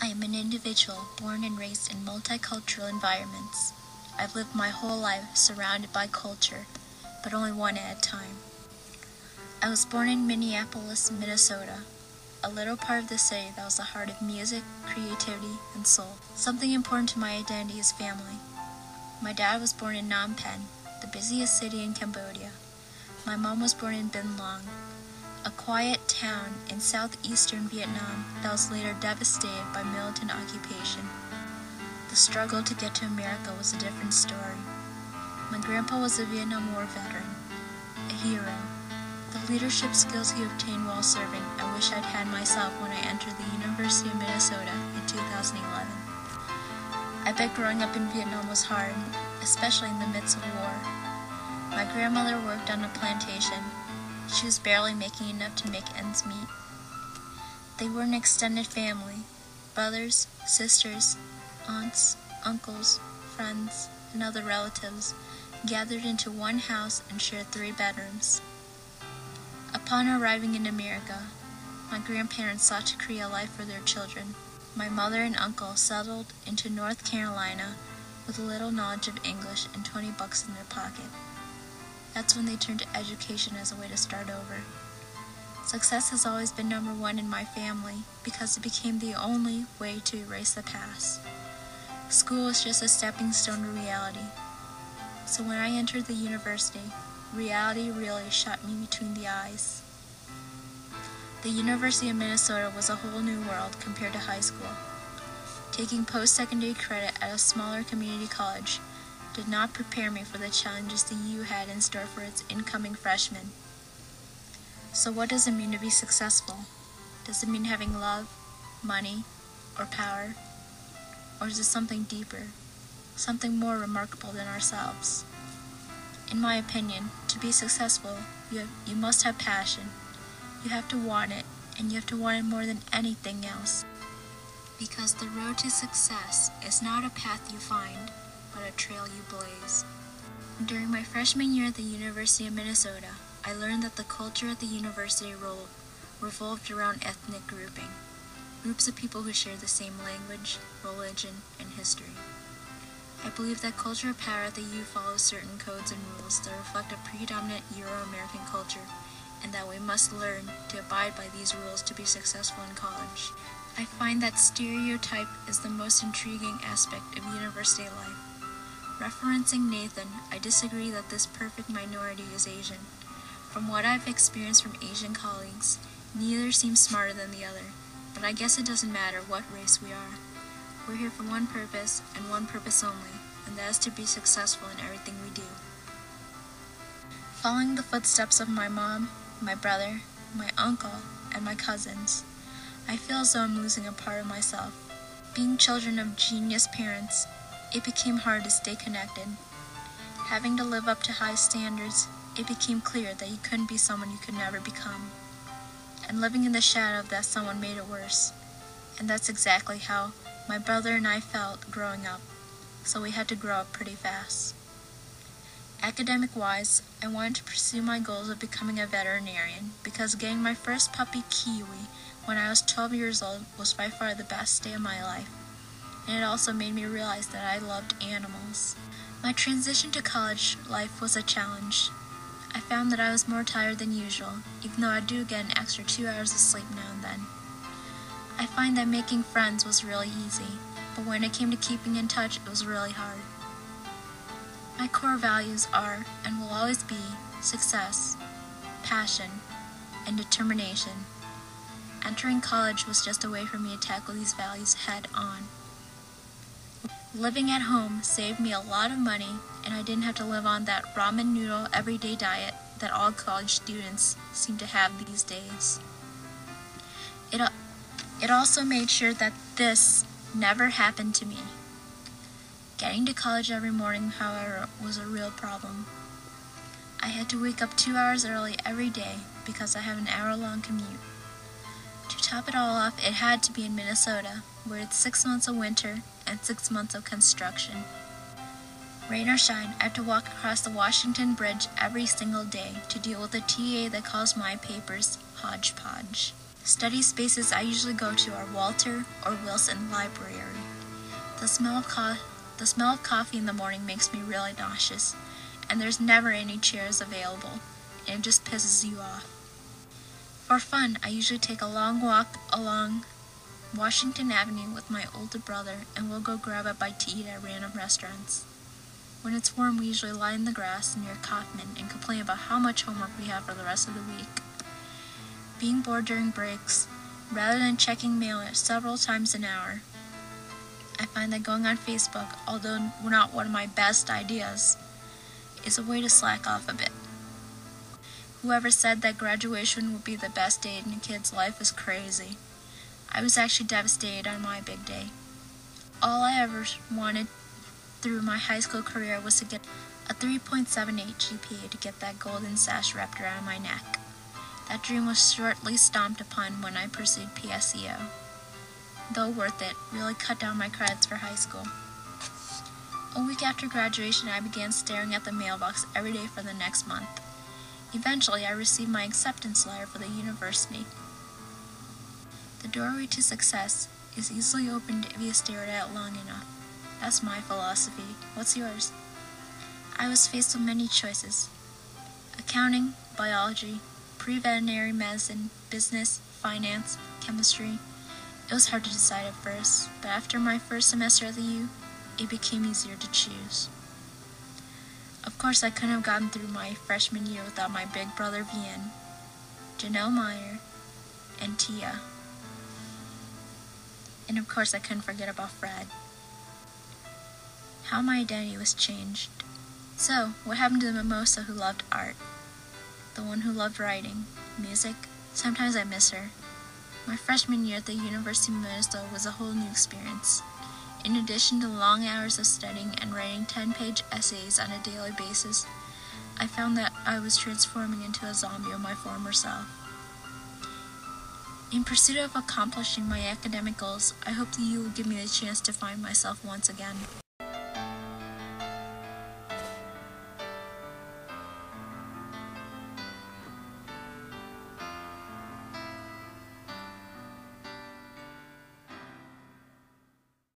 I am an individual born and raised in multicultural environments. I've lived my whole life surrounded by culture, but only one at a time. I was born in Minneapolis, Minnesota, a little part of the city that was the heart of music, creativity, and soul. Something important to my identity is family. My dad was born in Phnom Penh, the busiest city in Cambodia. My mom was born in Binh Long, a quiet town in southeastern Vietnam that was later devastated by militant occupation. The struggle to get to America was a different story. My grandpa was a Vietnam War veteran, a hero. The leadership skills he obtained while serving I wish I'd had myself when I entered the University of Minnesota in 2011. I bet growing up in Vietnam was hard, especially in the midst of war. My grandmother worked on a plantation. She was barely making enough to make ends meet. They were an extended family: brothers, sisters, aunts, uncles, friends, and other relatives gathered into one house and shared 3 bedrooms. Upon arriving in America, my grandparents sought to create a life for their children. My mother and uncle settled into North Carolina with little knowledge of English and $20 in their pocket. That's when they turned to education as a way to start over. Success has always been number 1 in my family because it became the only way to erase the past. School was just a stepping stone to reality. So when I entered the university, reality really shot me between the eyes. The University of Minnesota was a whole new world compared to high school. Taking post-secondary credit at a smaller community college did not prepare me for the challenges the U had in store for its incoming freshmen. So what does it mean to be successful? Does it mean having love, money, or power? Or is it something deeper, something more remarkable than ourselves? In my opinion, to be successful, you must have passion. You have to want it, and you have to want it more than anything else. Because the road to success is not a path you find, but a trail you blaze. During my freshman year at the University of Minnesota, I learned that the culture at the university revolved around ethnic grouping, groups of people who share the same language, religion, and history. I believe that culture of power at the U follows certain codes and rules that reflect a predominant Euro-American culture, and that we must learn to abide by these rules to be successful in college. I find that stereotype is the most intriguing aspect of university life. Referencing Nathan, I disagree that this perfect minority is Asian. From what I've experienced from Asian colleagues, neither seems smarter than the other, but I guess it doesn't matter what race we are. We're here for one purpose, and one purpose only, and that is to be successful in everything we do. Following the footsteps of my mom, my brother, my uncle, and my cousins, I feel as though I'm losing a part of myself. Being children of genius parents, it became hard to stay connected. Having to live up to high standards, it became clear that you couldn't be someone you could never become. And living in the shadow of that someone made it worse. And that's exactly how my brother and I felt growing up, so we had to grow up pretty fast. Academic-wise, I wanted to pursue my goals of becoming a veterinarian because getting my first puppy, Kiwi, when I was 12 years old was by far the best day of my life, and it also made me realize that I loved animals. My transition to college life was a challenge. I found that I was more tired than usual, even though I do get an extra 2 hours of sleep now and then. I find that making friends was really easy, but when it came to keeping in touch, it was really hard. My core values are, and will always be, success, passion, and determination. Entering college was just a way for me to tackle these values head on. Living at home saved me a lot of money, and I didn't have to live on that ramen noodle everyday diet that all college students seem to have these days. It also made sure that this never happened to me. Getting to college every morning, however, was a real problem. I had to wake up 2 hours early every day because I have an hour-long commute. To top it all off, it had to be in Minnesota, where it's 6 months of winter and 6 months of construction. Rain or shine, I have to walk across the Washington Bridge every single day to deal with a TA that calls my papers hodgepodge. Study spaces I usually go to are Walter or Wilson Library. The smell of coffee in the morning makes me really nauseous, and there's never any chairs available, and it just pisses you off. For fun, I usually take a long walk along Washington Avenue with my older brother, and we'll go grab a bite to eat at random restaurants. When it's warm, we usually lie in the grass near Kaufman and complain about how much homework we have for the rest of the week. Being bored during breaks, rather than checking mail several times an hour, I find that going on Facebook, although not one of my best ideas, is a way to slack off a bit. Whoever said that graduation would be the best day in a kid's life is crazy. I was actually devastated on my big day. All I ever wanted through my high school career was to get a 3.78 GPA to get that golden sash wrapped around my neck. That dream was shortly stomped upon when I pursued PSEO. Though worth it, really cut down my credits for high school. A week after graduation, I began staring at the mailbox every day for the next month. Eventually, I received my acceptance letter for the university. The doorway to success is easily opened if you stare at it long enough. That's my philosophy. What's yours? I was faced with many choices: accounting, biology, pre-veterinary medicine, business, finance, chemistry. It was hard to decide at first, but after my first semester at the U, it became easier to choose. Of course, I couldn't have gotten through my freshman year without my big brother Vian, Janelle Meyer, and Tia. And of course, I couldn't forget about Fred. How my identity was changed. So, what happened to the Mimosa who loved art? The one who loved writing, music? Sometimes I miss her. My freshman year at the University of Minnesota was a whole new experience. In addition to long hours of studying and writing 10-page essays on a daily basis, I found that I was transforming into a zombie of my former self. In pursuit of accomplishing my academic goals, I hope that you will give me the chance to find myself once again.